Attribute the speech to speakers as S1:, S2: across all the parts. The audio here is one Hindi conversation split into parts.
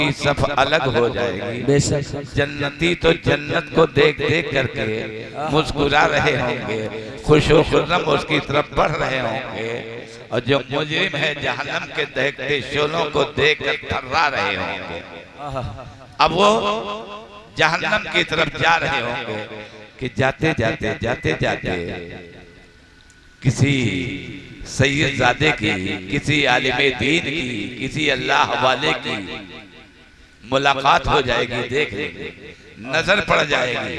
S1: की सफ अलग हो जाएगी।
S2: बेशक
S1: जन्नती तो जन्नत को देख देख करके मुस्कुरा रहे होंगे, खुशो खुर्रम उसकी तरफ बढ़ रहे होंगे, और जो मुजरिम है जहन्नम के दहकते शोलों को देख कर थर्रा रहे होंगे। अब वो जहन्नम की तरफ जा रहे होंगे कि जाते जाते जाते जाते किसी सैयदजादे की, किसी आलिमे दीन की, किसी अल्लाह वाले की मुलाकात हो जाएगी, देख लेंगे, नजर पड़ जाएगी,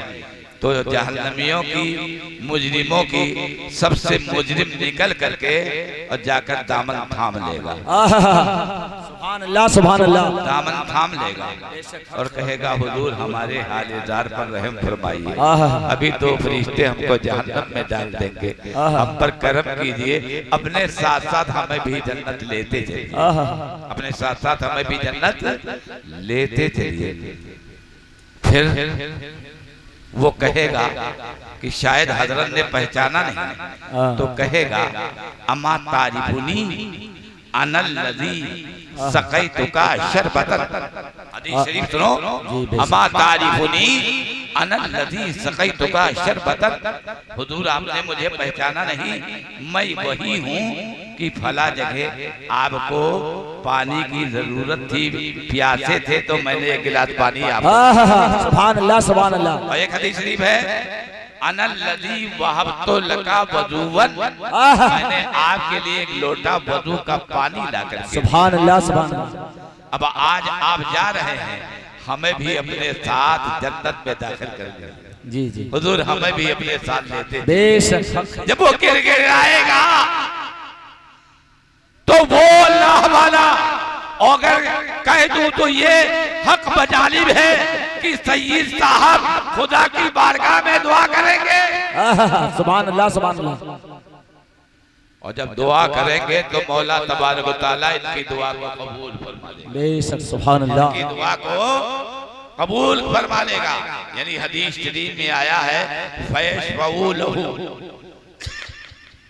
S1: तो जहन्नमियों की, मुजरिमों की सबसे मुजरिम निकल करके और जाकर दामन थाम लेगा।
S2: सुभान अल्लाह, सुभान अल्लाह।
S1: दामन थाम लेगा और कहेगा हुजूर हमारे हालेदार पर रहम फरमाइए, अभी तो फरिश्ते हमको जहन्नम में डाल देंगे, हम पर करम कीजिए, अपने साथ साथ हमें भी जन्नत लेते चलिए, अपने साथ साथ हमें भी जन्नत लेते चलिए। फिर वो कहेगा कि शायद हजरत ने पहचाना नहीं, तो कहेगा अमा तारिफुनी अनल्लज़ी सक़ैतुका शरबतन। हदीस शरीफ सुनो, अमा तारिफुनी अनल्लज़ी सक़ैतुका शरबतन। हुजूर आपने मुझे पहचाना नहीं, मैं वही हूँ कि फला जगह आपको पानी की जरूरत थी, प्यासे थे तो मैंने एक गिलास पानी आपको।
S2: सुभान अल्लाह, सुभान अल्लाह।
S1: और एक हदीस शरीफ है अनल्लज़ी वहबतु लका वज़ूवन, मैंने आपके लिए एक लोटा वज़ू का पानी लाकर।
S2: सुभान अल्लाह, सुभान अल्लाह।
S1: अब आज आप जा रहे हैं, हमें भी अपने साथ जन्नत में दाखिल करेंगे।
S2: जी जी
S1: हुजूर हमें भी अपने साथ लेते।
S2: बेशक
S1: जब वो गिर आएगा तो वो अल्लाह वाला, अगर कह दूं तो ये हक बजालिब है कि सैयद साहब खुदा की बारगाह में दुआ करेंगे।
S2: सुभान अल्लाह, सुभान अल्लाह।
S1: और जब दुआ करेंगे तो मौला तबारक व तआला इनकी दुआ को कबूल फरमा लेगा।
S2: बेशक सुभान अल्लाह।
S1: इनकी दुआ को कबूल फरमा लेगा। यानी हदीस शरीफ में आया है फयशफऊ लहू,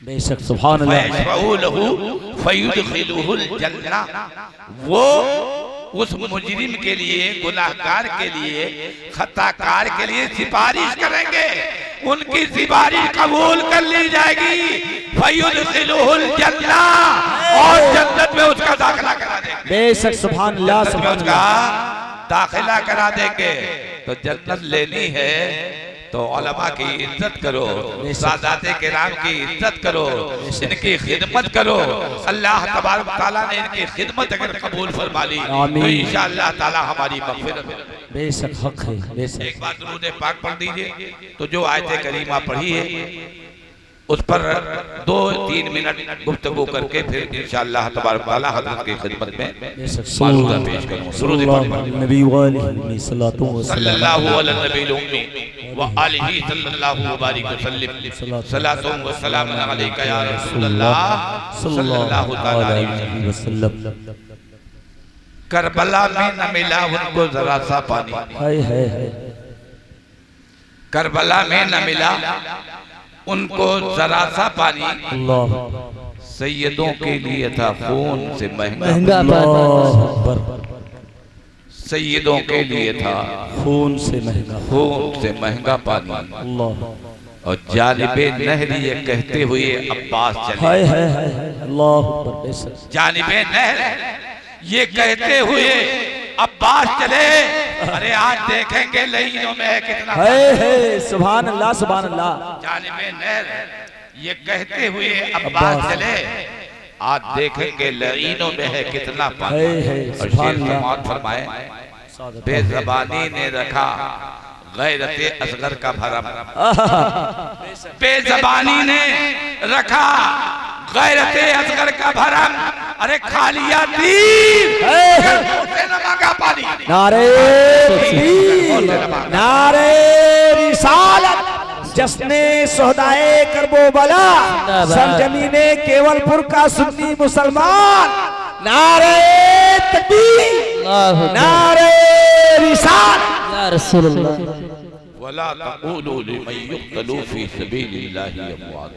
S2: बेशक सुभान अल्लाह।
S1: फयशफऊ लहू फयुदखिलुहुल जन्नह, वो उस मुजरिम के लिए, गुनाहगार के लिए, खताकार के लिए सिफारिश करेंगे, उनकी सिफारिश कबूल कर ली जाएगी। फयुदखिलुहुल जन्नह, और जन्नत में उसका दाखिला करा देंगे।
S2: बेशक सुभान अल्लाह, सुभान
S1: उसका
S2: अल्लाह।
S1: दाखिला करा देंगे। तो जन्नत लेनी है तो उलमा की इज्जत करो, सादाते किराम की इज्जत करो, इनकी खिदमत करो। अल्लाह तबारक व तआला ने इनकी खिदमत अगर कबूल फरमा ली तो इंशाअल्लाह ताला हमारी मग़फ़िरत।
S2: बेशक हक है, बेशक।
S1: एक बार दुरूद पाक पढ़ दीजिए, तो जो आयत करीमा पढ़ी है उस पर 2-3 मिनट गुफ्तगू करके फिर इंशाअल्लाह तबारक व तआला हज़रत की खिदमत में मालूमा पेश करूँगा। सुरूद
S2: नबी वाली सल्लल्लाहु
S1: अलैहि नबी व आलिही सल्लल्लाहु बारिक वसल्लम, सलातो व सलाम अलैका या रसूलल्लाह सल्लल्लाहु तआला अलैहि वसल्लम। करबला में न मिला उनको जरा सा पानी,
S2: हाय हाय हाय।
S1: करबला में न मिला उनको जरा सा पानी,
S2: अल्लाह
S1: सैयदों के लिए था खून से महंगा। सैयदों के लिए था
S2: खून से महंगा,
S1: खून से महंगा पानी।
S2: अल्लाह।
S1: और जानिबे नहर ये कहते हुए अब्बास चले,
S2: हाय हाय हाय, अल्लाह अकबर। बेशक
S1: जानिबे नहर ये कहते हुए अब्बास चले। अरे आज देखेंगे लईनों में है कितना।
S2: हाय हाय, सुभान अल्लाह, सुभान अल्लाह।
S1: जानिबे नहर ये कहते हुए अब्बास चले, आज देखेंगे लईनों में है कितना पानी। और शेर समाअत फरमाए, बेज़बानी ने रखा गैरते असगर का भरम, बेज़बानी ने रखा गैरते असगर का भरम। अरे खा लिया तीर, न मांगा पानी।
S2: नारे नारे रिसालत, जश्ने सोहदाए करबला, सरजमीने केवलपुर का सुन्नी मुसलमान। नारे तकबीर, नारे रिसालत या रसूलल्लाह।
S1: वला तक़ूलू लिमन युक़्तलू फ़ी सबीलिल्लाहि अमवात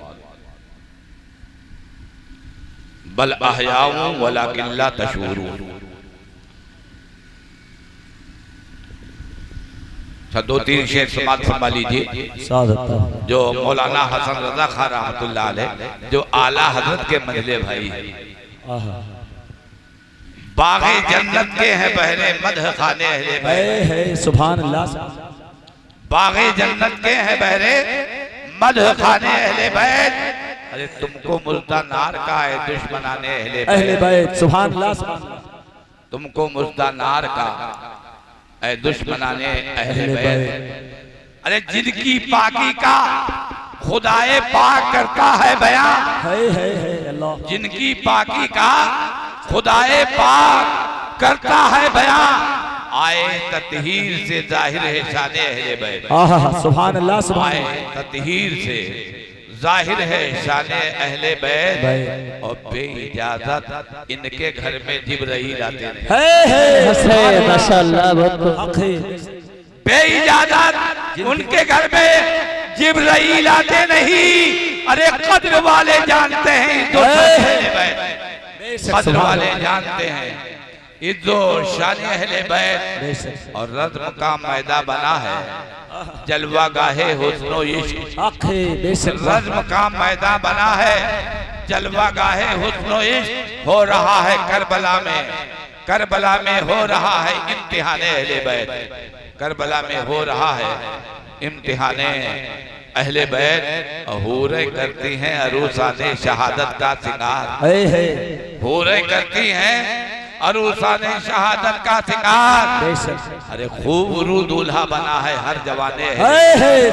S1: बल अहयाउ वलाकिन ला तशऊरून। दो तीन शेर समाज फरमा लीजिए जो मौलाना हसन रजा खान रहमतुल्लाह अलैह जो आला हजरत के मंझले भाई है। बागे जन्नत के हैं बहरे मदह खाने अहले बैत,
S2: सुभान अल्लाह।
S1: बागे जन्नत के हैं बहरे मदह खाने अहले बैत। अरे तुमको मुल्तानार का है दुश्मनाने अहले
S2: बैत, सुभान अल्लाह।
S1: तुमको मुल्तानार का है दुश्मनाने अहले बैत। अरे जिनकी पाकी का खुदाए पाक करता है बयां, जिनकी पाकी का खुदाए पाक करता है बयां, आए ततहीर से जाहिर है शाने अहले बैत।
S2: सुभान अल्लाह, सुभान।
S1: आए ततहीर से जाहिर है शाने अहले बैत और बेइजाजत इनके घर में जिब्राइल आते हैं।
S2: माशाअल्लाह,
S1: बेइजाजत उनके घर में जिब्राइल आते नहीं। अरे कद्र वाले जानते हैं जो अहले बैत, कद्र वाले जानते हैं इज्जो शान अहले बैत। और रज़्म का मैदा बना है जलवा गाहे हुस्नो इश्क, रज़्म का मैदा बना है जलवा गाहे हुस्नो इश्क। हो रहा है करबला में, करबला में हो रहा है इम्तिहाने अहले बैत, करबला में हो रहा है इम्तिहाने अहले बैत। हूरें करती हैं अरूसाने शहादत का सिंगार, हूरें करती हैं अरूसाने शहादत का सिंगार। अरे खूब रू दूल्हा बना है हर जवाने,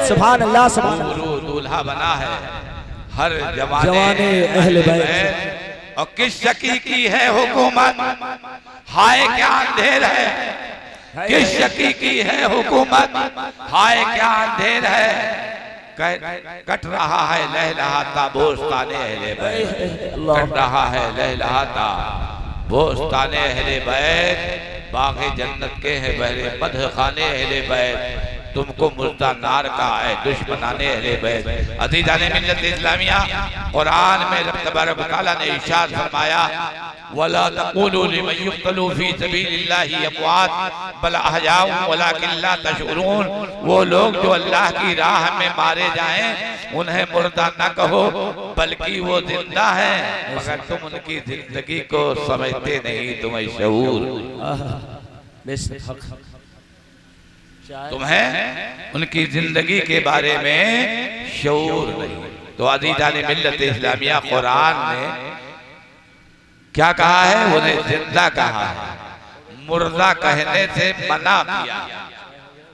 S2: सुभान अल्लाह, सुभान।
S1: रू दूल्हा बना है हर जवाने अहले बैत। और किस शकी की है हुकूमत, हाय क्या अंधेर है, किस शकी की है हुकूमत, हाय क्या अंधेर है। कट रहा है लहलहाता बोस्ताने अहले बैत, कट रहा है लहलहाता बोस्ताने अहले बैत। बागे जन्नत के हैं बहरे मदह खाने अहले बैत। तुमको मुल्तानार का है दुश्मनाने अहले बैत। अज़ीज़ाने मिल्लत इस्लामिया, कुरान में रब तबारक व तआला ने इरशाद फरमाया वला तक़ूलू लिमन युक़्तलू फ़ी सबीलिल्लाहि अमवात बल अहयाउ वलाकिन ला तशऊरून। वो लोग जो अल्लाह की राह में मारे जाएं उन्हें मुर्दा न कहो बल्कि वो जिंदा हैं, मगर तुम उनकी जिंदगी को समझते नहीं, तुम्हें शऊर, तुम्हें उनकी जिंदगी के बारे में शऊर नहीं। तो अज़ीज़ाने मिल्लत इस्लामिया, कुरान ने क्या कहा है, उन्हें जिंदा कहा है, मुर्दा कहने से मना किया।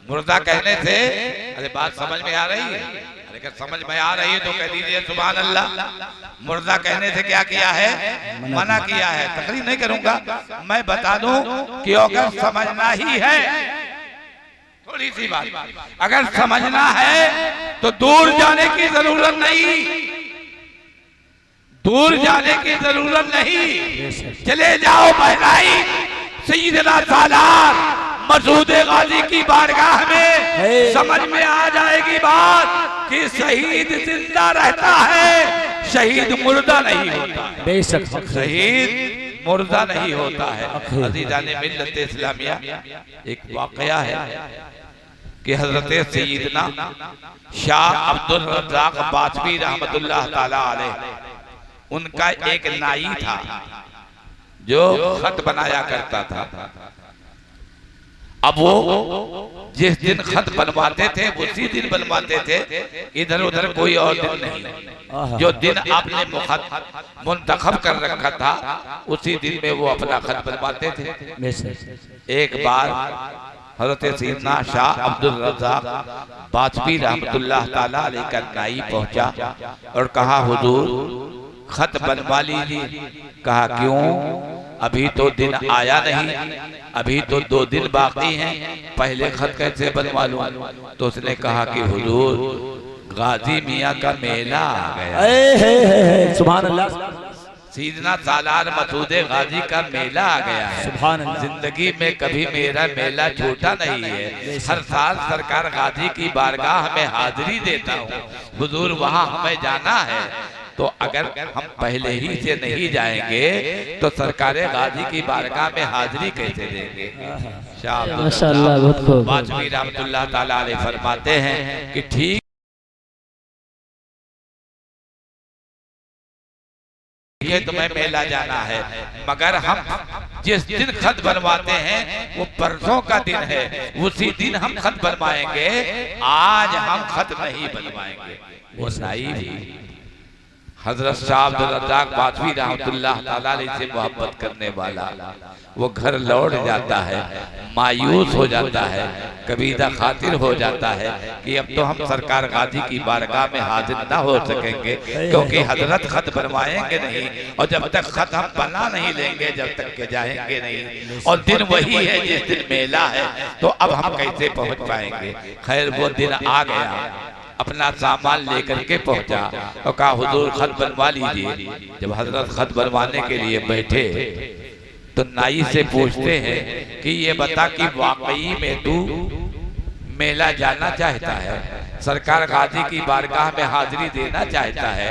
S1: मुर्दा कहने से, अरे बात समझ में आ रही है, अगर समझ में आ रही है तो कह दीजिए सुभान अल्लाह। मुर्दा कहने से क्या किया है, मना किया है। तकरीर नहीं करूंगा, मैं बता दूं कि अगर समझना ही है, थोड़ी सी बात, अगर समझना है तो दूर जाने की जरूरत नहीं, दूर जाने की जरूरत नहीं। चले जाओ बहनाई सैयदना सालार मसूद गाजी की बारगाह में, समझ में आ जाएगी बात कि शहीद जिंदा रहता है, शहीद मुर्दा नहीं होता।
S2: बेशक
S1: शहीद मुर्दा नहीं होता है। अज़ीज़ाने मिल्लत इस्लामिया, एक वाकया है कि हजरत सैयदना शाह अब्दुल रज़्ज़ाक़ बासवी रहमतुल्लाह ताला अलैह, उनका एक नाई था जो खत बनाया करता था। अब वो जिस दिन खत बनवाते थे उसी दिन बनवाते थे, इधर उधर कोई और दिन नहीं। जो दिन आपने मुंतखब कर रखा था उसी दिन में वो अपना खत बनवाते थे। एक बार हज़रत सैयदना शाह अब्दुल रज़्ज़ाक़ बासवी रहमतुल्लाह ताला अलैह का नाई पहुंचा और कहा हुजूर खत बनवा लीजिए। कहा क्यों, अभी तो दिन आया नहीं, अभी तो 2 दिन बाकी हैं, पहले खत कैसे बनवा लूं। तो उसने कहा कि हुजूर गाजी मियाँ का मेला आ गया।
S2: सुभान अल्लाह,
S1: सैयदना सालार मसूद गाजी का मेला आ गया है।
S2: सुभान अल्लाह।
S1: जिंदगी में कभी मेरा मेला छूटा नहीं है, हर साल सरकार गाजी की बारगाह में हाजिरी देता हूँ, हुजूर वहाँ हमें जाना है। तो अगर हम पहले ही से नहीं जाएंगे तो सरकारे गाजी की बारगाह में हाजिरी कैसे देंगे?
S3: माशाअल्लाह, बहुत खूब।
S1: बाजवी रहमतुल्लाह ताला अलैह फरमाते हैं कि ठीक है तुम्हें मेला जाना है, मगर हम जिस दिन खत बनवाते हैं वो परसों का दिन है, उसी दिन हम खत बनवाएंगे, आज हम खत नहीं बनवाएंगे। वो नाई भी हजरत शाह अब्दुल रज़्ज़ाक़ बाजवी रहमतुल्लाह ताला अलैह से मोहब्बत करने वाला वो घर लौट जाता है, मायूस हो जाता है, कबीदा खातिर हो जाता है कि अब तो हम सरकार गाजी की बारगाह में हाजिर ना हो सकेंगे, क्योंकि हजरत खत बनवाएंगे नहीं, और जब तक खत हम बना नहीं लेंगे जब तक के जाएंगे नहीं, और दिन वही है जिस दिन मेला है, तो अब हम कैसे पहुंच पाएंगे? खैर वो दिन आ गया, अपना सामान लेकर के पहुंचा और कहा हुजूर खत बनवा लीजिए। जब हजरत खत बनवाने के लिए बैठे तो नाई से पूछते हैं कि ये बता कि वाकई में तू मेला जाना चाहता है, सरकार गाजी की बारगाह में हाजिरी देना चाहता है?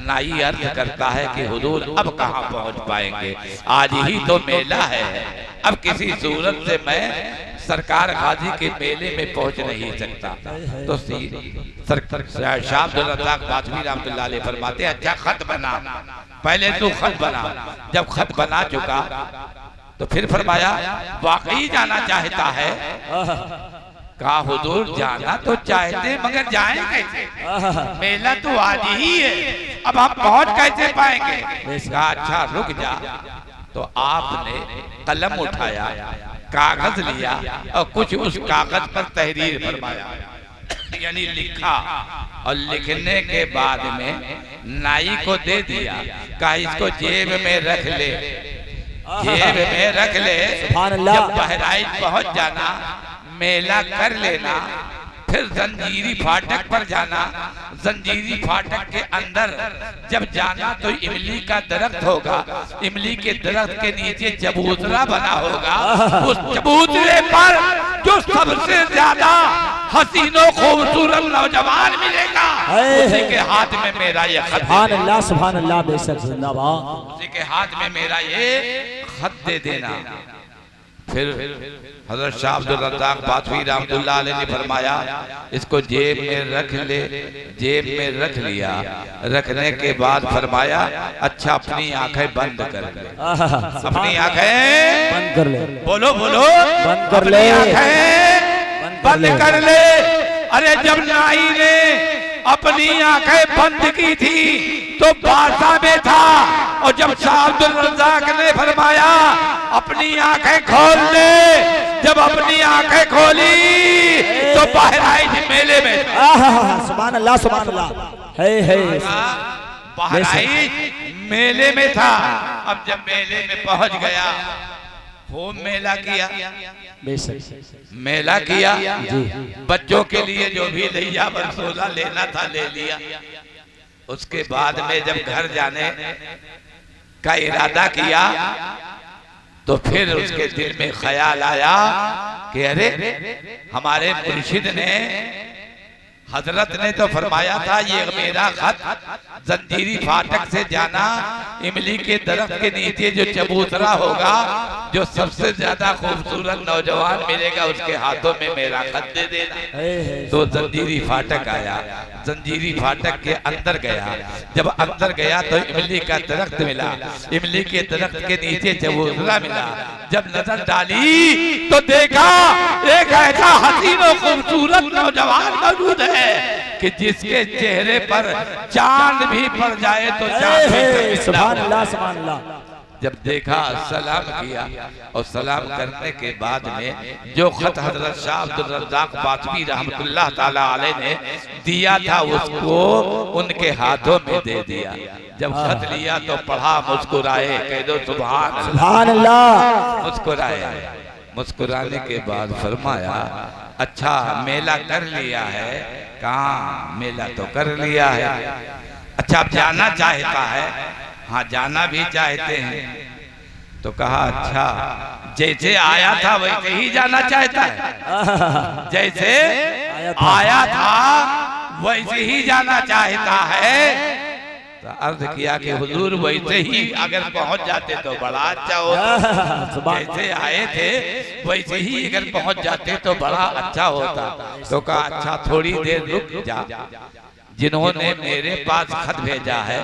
S1: नाई अर्ज करता है कि हुजूर अब कहाँ पहुंच पाएंगे, आज ही तो मेला है, अब किसी सूरत से मैं सरकार गाजी के मेले में पहुंच नहीं सकता। तो शाह अब्दुल रज़्ज़ाक़ बाजवी रहमतुल्लाह अलैह फरमाते हैं अच्छा खत बना, पहले तू खत बना। जब खत बना चुका तो फिर फरमाया वाकई जाना चाहता है? कहा हुजूर जाना तो चाहते मगर जाएं कैसे, मेला तो आज ही है, अब हम पहुंच कैसे पाएंगे? कहा अच्छा रुक जा। तो आपने कलम उठाया, कागज लिया और कुछ उस कागज पर तहरीर फरमाया, यानी लिखा, और लिखने के बाद में नाई को दे दिया, कहा इसको जेब में रख ले, जेब में रख ले, जब बहराइच पहुंच जाना मेला कर लेना, फिर जंजीरी फाटक पर जाना, जंजीरी फाटक के अंदर जब जाना तो इमली का दरख्त होगा, इमली के दरख्त के नीचे चबूतरा बना होगा, उस चबूतरे पर जो सबसे ज्यादा हसीनो खूबसूरत नौजवान मिलेगा उसी के हाथ में मेरा ये खत,
S2: सुभान अल्लाह, सुभान अल्लाह, बेशक जिंदाबाद,
S1: उसी के हाथ में मेरा ये खत दे देना। फिर हजरत शाह अब्दुल रज़्ज़ाक़ बाजवी रहमतुल्लाह अलैह ने फरमाया इसको जेब में रख ले, जेब में रख लिया, रखने के बाद फरमाया अच्छा अपनी आंखें बंद कर ले, अपनी आंखें
S2: बंद कर ले,
S1: बोलो बोलो
S2: बंद कर ले,
S1: आंखें बंद कर ले। अरे जब नाई ने अपनी आंखें बंद की थी तो बादशाह में था, और जब शाह अब्दुल रज़्ज़ाक़ ने फरमाया अपनी आंखें खोल ले, जब अपनी आंखें खोली तो बहराइच मेले में था।
S2: सुभान अल्लाह, सुभान अल्लाह, है
S1: बहराइच मेले में था। अब जब मेले में पहुंच गया खूब मेला किया, मेला किया, बच्चों के लिए जो भी लिया बरसोला लेना था ले लिया। उसके बाद में जब घर जाने का इरादा किया तो फिर उसके दिल में ख्याल आया कि अरे हमारे मुर्शिद ने हजरत ने तो फरमाया था ये मेरा खत जंजीरी फाटक से जाना, इमली के दरख्त के नीचे जो चबूतरा होगा, जो सबसे ज्यादा खूबसूरत नौजवान मिलेगा उसके हाथों में मेरा खत दे देना। तो जंजीरी फाटक आया, जंजीरी फाटक के अंदर गया, जब अंदर गया तो इमली का दरख्त मिला, इमली के दरख्त के नीचे चबूतरा मिला। जब नजर डाली तो देखा एक ऐसा हसीन और खूबसूरत नौजवान मौजूद है कि जिसके चेहरे पर चांद भी पड़ जाए तो चांद भी
S2: सुभान अल्लाह, सुभान अल्लाह।
S1: जब देखा सलाम किया, और सलाम करने के बाद में जो खत हजरत शाह अब्दुल रज़्ज़ाक़ बाजवी रहमतुल्लाह ताला अलैह ने दिया था उसको उनके हाथों में दे दिया। जब खत लिया तो पढ़ा, मुस्कुराए, कह दो सुभान
S2: अल्लाह,
S1: मुस्कुराए। मुस्कुराने के बाद फरमाया अच्छा मेला कर लिया है? कहाँ मेला तो कर लिया है। अच्छा अब जाना चाहता है? हाँ जाना भी चाहते हैं। तो कहा अच्छा जैसे आया था वैसे ही जाना चाहता है? जैसे आया था वैसे ही जाना चाहता है। तो अर्ज किया कि हुजूर वैसे ही अगर पहुंच जाते तो बड़ा अच्छा होता, जैसे आए थे वैसे ही अगर पहुंच जाते तो बड़ा अच्छा होता। तो कहा अच्छा थोड़ी देर रुक जा, जिन्होंने मेरे पास खत भेजा है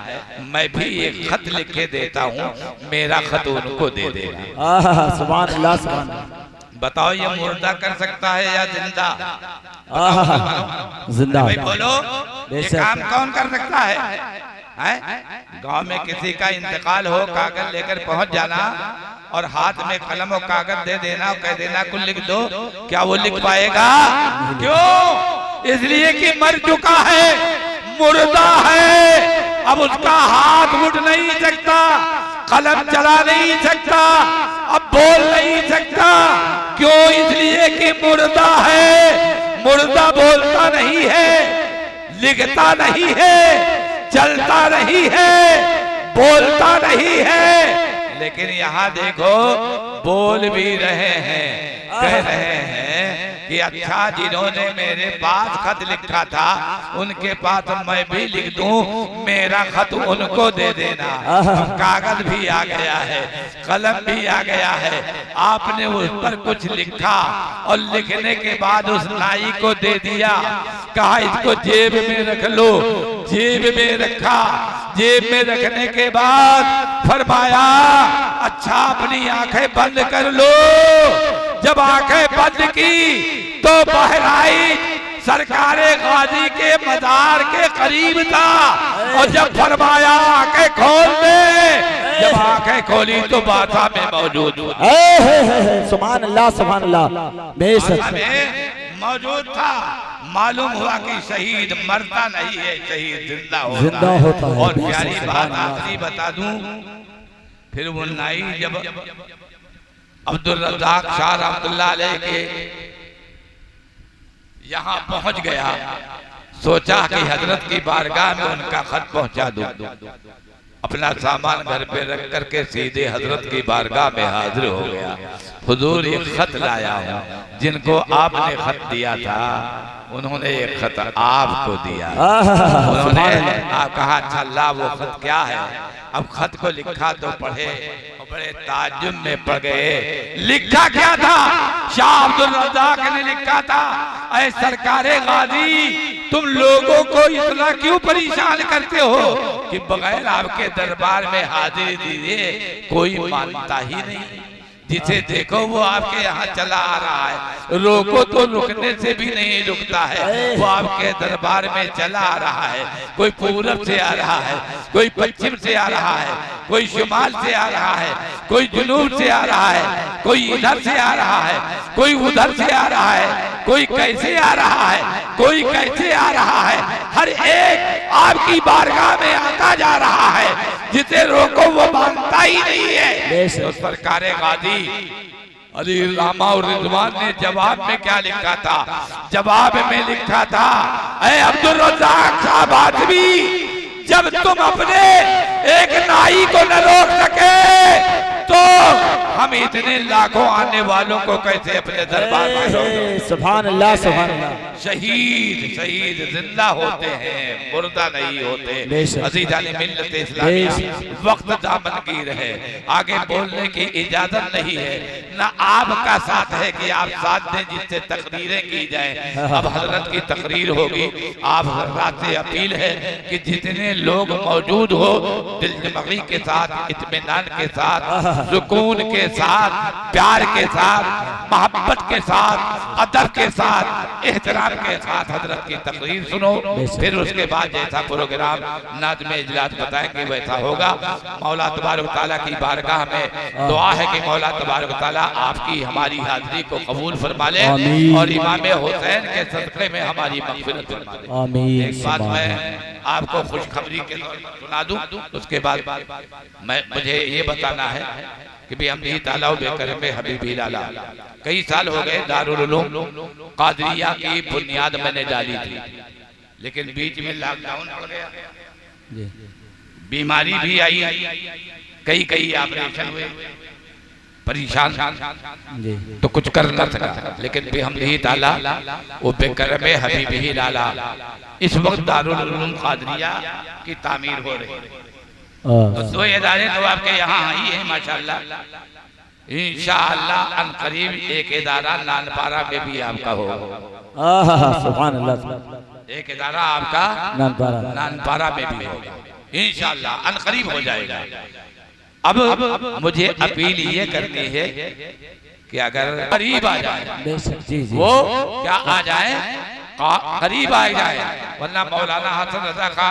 S1: मैं भी एक खत लिख के देता हूँ, मेरा खत उनको दे देना।
S2: सुभान अल्लाह सुभान अल्लाह।
S1: बताओ ये मुर्दा कर सकता है या जिंदा?
S2: जिंदा।
S1: भाई बोलो ये काम कौन कर सकता है? गांव में किसी का इंतकाल हो, कागज लेकर पहुंच जाना और हाथ में कलम और कागज दे देना और कह देना कुल लिख दो, क्या वो लिख पाएगा? क्यों? इसलिए कि मर चुका है, मुर्दा है, अब उसका हाथ उठ नहीं सकता, कलम चला नहीं सकता, अब बोल नहीं सकता। क्यों? इसलिए कि मुर्दा है, मुर्दा बोलता नहीं है, लिखता नहीं है, चलता नहीं है, बोलता नहीं है। लेकिन यहाँ देखो बोल भी रहे हैं, कह रहे हैं कि अच्छा जिन्होंने मेरे पास खत लिखा था उनके पास मैं भी लिख दूं, मेरा खत उनको दे देना। कागज भी आ गया है, कलम भी आ गया है, आपने उस पर कुछ लिखा और लिखने के बाद उस नाई को दे दिया, कहा इसको जेब में रख लो, जेब में रखा, जेब में रखने के बाद फरमाया अच्छा अपनी आंखें बंद कर लो। जब आंखें बंद की तो बहराइच सरकारे गाजी के मजार के करीब था और जब फरमाया आंखें खोल दे, जब आंखें खोली तो बासा में मौजूद हुआ।
S2: सुभान अल्लाह सुभान अल्लाह।
S1: मौजूद था। मालूम हुआ कि शहीद मरता नहीं है, शहीद जिंदा
S2: होता है।
S1: और प्यारी बात आखिरी बता दूं, फिर वो नाई जब अब्दुल रज़्ज़ाक शाह रहमतुल्लाह अलैह के यहाँ पहुंच गया, सोचा कि हजरत की बारगाह में उनका खत पहुंचा दूं। अपना सामान घर पे रख करके सीधे हजरत की बारगाह में हाजिर हो गया। हुजूर एक खत लाया हूं, जिनको आपने खत दिया था उन्होंने एक खत आपको दिया। उन्होंने कहा अच्छा ला वो खत क्या है? अब खत को लिखा तो पढ़े, बड़े ताज्जुब में पड़ गए। लिखा क्या था? शाह अब्दुल रज़्ज़ाक ने लिखा था, ऐ सरकारे गाजी तुम लोगों को इतना क्यों परेशान करते हो कि बगैर आपके दरबार में हाजिरी दीजिए कोई मानता ही नहीं। जिसे देखो वो आपके यहाँ चला आ रहा है, रोको तो रुकने से भी नहीं रुकता है, वो आपके दरबार में चला आ रहा है। कोई पूरब से आ रहा है, कोई पश्चिम से आ रहा है, कोई शुमाल से आ रहा है, कोई जुनूब से आ रहा है, कोई इधर से आ रहा है, कोई उधर से आ रहा है, कोई कैसे आ रहा है, कोई कैसे आ रहा है। हर एक आपकी बारगाह में आता जा रहा है, जिसे रोको वो मानता ही नहीं है। तो सरकारे गाजी अली रामा और रिजवान ने जवाब में क्या लिखा था? जवाब में लिखा था, ऐ अब्दुल रज़्ज़ाक साहब आदमी, जब तुम अपने एक नाई को न रोक सके तो हम इतने लाखों आने वालों को कैसे अपने दरबार में रोक?
S2: सुभान अल्लाह सुभान अल्लाह।
S1: शहीद शहीद जिंदा होते हैं, मुर्दा नहीं होते। अज़ीज़ान मिल्लत इस्लामिया वक्त दामन की रहे, आगे बोलने की इजाजत नहीं है, ना आपका साथ है कि आप साथ दें जिससे तकरीरें की जाए। अब हजरत की तकरीर होगी, आप हजरात से अपील है कि जितने लोग मौजूद हो दिलजमगी के साथ, इत्मीनान के साथ, सुकून के साथ, प्यार के साथ, मोहब्बत के साथ, अदब के साथ, एहतराम के साथ हजरत की तकरीर सुनो। फिर उसके बाद जैसा प्रोग्राम नाज़्म इजलास बताएंगे वैसा होगा। मौला तबारक तआला की बारगाह में दुआ है कि मौला तबारक तआला आपकी हमारी हाजिरी को कबूल फरमा ले और इमाम हुसैन के सदक़े में हमारी मग़फ़िरत फरमा ले।
S2: आमीन।
S1: एक बात मैं आपको खुशखबरी के सुना दूं, उसके बाद मुझे ये बताना है कि भी हम नहीं ताला बेकरम हबीबी लाला कई साल हो गए दारुल उलूम कादरिया की बुनियाद मैंने डाली थी, लेकिन बीच में लॉकडाउन पड़ गया, बीमारी भी आई, कई ऑपरेशन हुए, परेशान तो कुछ कर न सका। लेकिन भी हम नहीं ताला वो बेकरम हबीबी लाला इस वक्त दारुल उलूम कादरिया की तामीर हो रही है। तो दो इदारे तो आपके यहाँ आई है माशाअल्लाह। इंशाअल्लाह अनकरीब एक इदारा नानपारा में भी आपका होगा।
S2: सुभान अल्लाह।
S1: एक इदारा आपका नानपारा में भी होगा इंशाअल्लाह, अनकरीब हो जाएगा। अब मुझे अपील ये करनी है कि अगर करीब आ जाए वो क्या आ जाए, करीब आ जाए, वरना मौलाना हसन रजा का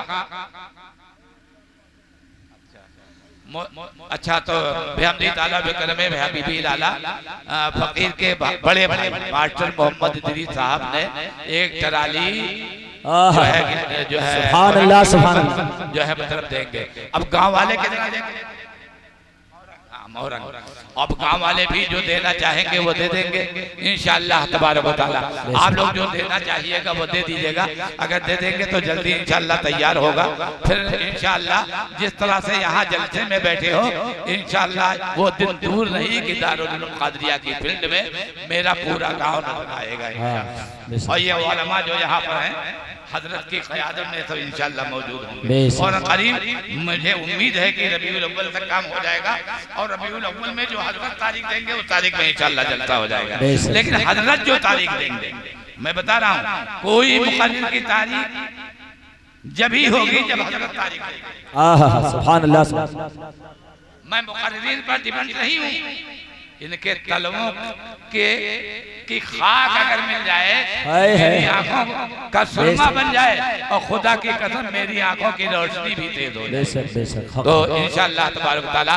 S1: अच्छा तो बेहमदी ताला बेकरमे हबीबी लाला फकीर के बड़े बड़े मास्टर मोहम्मद इदरीस साहब ने एक टराली जो है
S2: सुभान अल्लाह सुभान अल्लाह
S1: जो है मतलब देंगे। अब गांव वाले कितना देंगे? अब गांव वाले भी जो देना चाहेंगे वो दे देंगे इंशाअल्लाह तबारक व तआला। आप लोग जो देना चाहिएगा वो दे दीजिएगा। अगर दे देंगे तो जल्दी इंशाअल्लाह तैयार होगा। फिर इंशाअल्लाह जिस तरह से यहाँ जलसे में बैठे हो इंशाअल्लाह वो दिन दूर नहीं कि दारुल उलूम कादरिया की फील्ड में मेरा पूरा गाँव नजर आएगा। और ये उलमा जो यहाँ पर हैं हजरत की क़यादत में तो इंशाअल्लाह मौजूद होंगे और करीब मुझे उम्मीद है कि रबीउल अव्वल तक काम हो जाएगा। और रबीउल अव्वल में जो हजरत तारीख देंगे उस तारीख में इंशाअल्लाह जलसा हो जाएगा। लेकिन हजरत जो तारीख देंगे मैं बता रहा हूँ, कोई मुक़र्रिर की तारीख जब ही होगी जब हजरत तारीख देंगे।
S2: सुभान अल्लाह।
S1: मैं मुक़र्रिरीन पर डिपेंड नहीं हूँ, इनके तलवों की खाक अगर मिल जाए, मेरी आंखों का सुरमा बन जाए और खुदा की कसम मेरी आंखों की रोशनी भी तेज हो जाए। तो इंशाअल्लाह तबारक तआला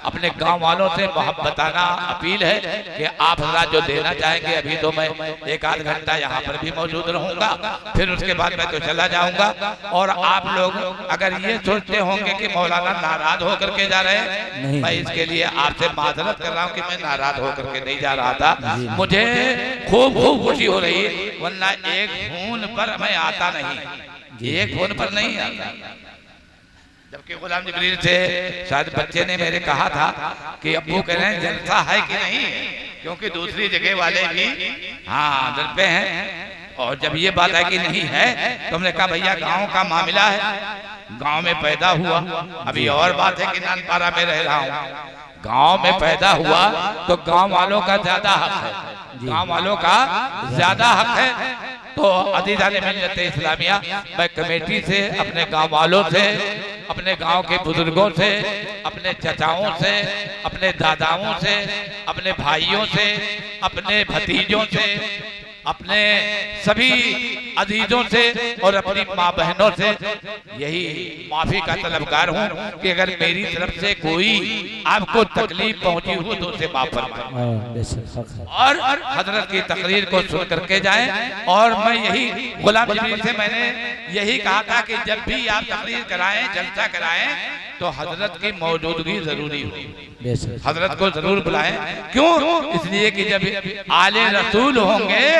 S1: अपने गांव वालों से मोहब्बताना अपील है कि आप हजरात जो देना चाहेंगे, अभी तो मैं एक आध घंटा यहाँ पर भी मौजूद रहूंगा, फिर उसके बाद मैं तो चला जाऊंगा। और आप लोग अगर ये सोचते होंगे कि मौलाना नाराज होकर के जा रहे हैं, मैं इसके लिए आपसे माजरत कर रहा हूँ कि मैं नाराज होकर के नहीं जा रहा था। मुझे खूब खूब खुशी हो रही है, वरना एक फोन पर मैं आता नहीं, एक फोन पर नहीं आता। जबकि गुलाम जिब्रील से शायद बच्चे ने मेरे कहा था कि अब्बू कह रहे हैं जलसा है कि नहीं, क्योंकि दूसरी जगह वाले भी हाँ जलते हैं। और जब ये बात है कि नहीं है तो हमने कहा भैया गांव का मामला है, गांव में पैदा हुआ, अभी और बात है कि नानपारा में रह रहा हूँ, गांव में पैदा हुआ तो गांव वालों का ज्यादा हक है, गांव वालों का ज्यादा हक है। तो अज़ीज़ान मिल्लत इस्लामिया मैं कमेटी से, अपने गांव वालों से, अपने गांव के बुजुर्गों से, अपने चचाओं से, अपने दादाओं से, अपने भाइयों से, अपने भतीजों से, अपने सभी अजीजों से और अपनी माँ बहनों से यही माफी का तलबगार हूँ कि अगर मेरी तरफ से कोई आपको तकलीफ पहुँची हो तो उसे माफ फरमाएं और हजरत की तकरीर को सुन करके जाएं। और मैं यही गुलाम जिब्रील से मैंने यही कहा था कि जब भी आप तकरीर कराएं, जलसा कराएं तो हजरत की मौजूदगी जरूरी हो, हजरत को जरूर बुलाएं। क्यों? इसलिए कि जब आले रसूल होंगे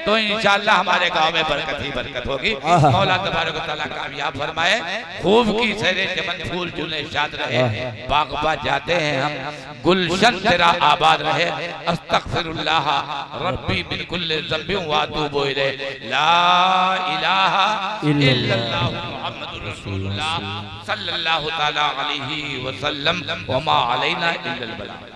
S1: तो इंशाअल्लाह हमारे गांव में बरकत ही बरकत होगी। मौला तबारक व तआला कामयाब फरमाए। खूब की सैरे चमन फूल जुले शाद रहे, बागबा जाते हैं हम, गुलशन तेरा आबाद रहे। अस्तगफिरुल्लाह रब्बी मिन कुल्लि ज़ंबिन व अतूबु इलैहि, ला इलाहा इल्लल्लाह मुहम्मदुर रसूलुल्लाह सल्लल्लाहु तआला अलैहि वसल्लम व मा अलैना इल्लल बलाग।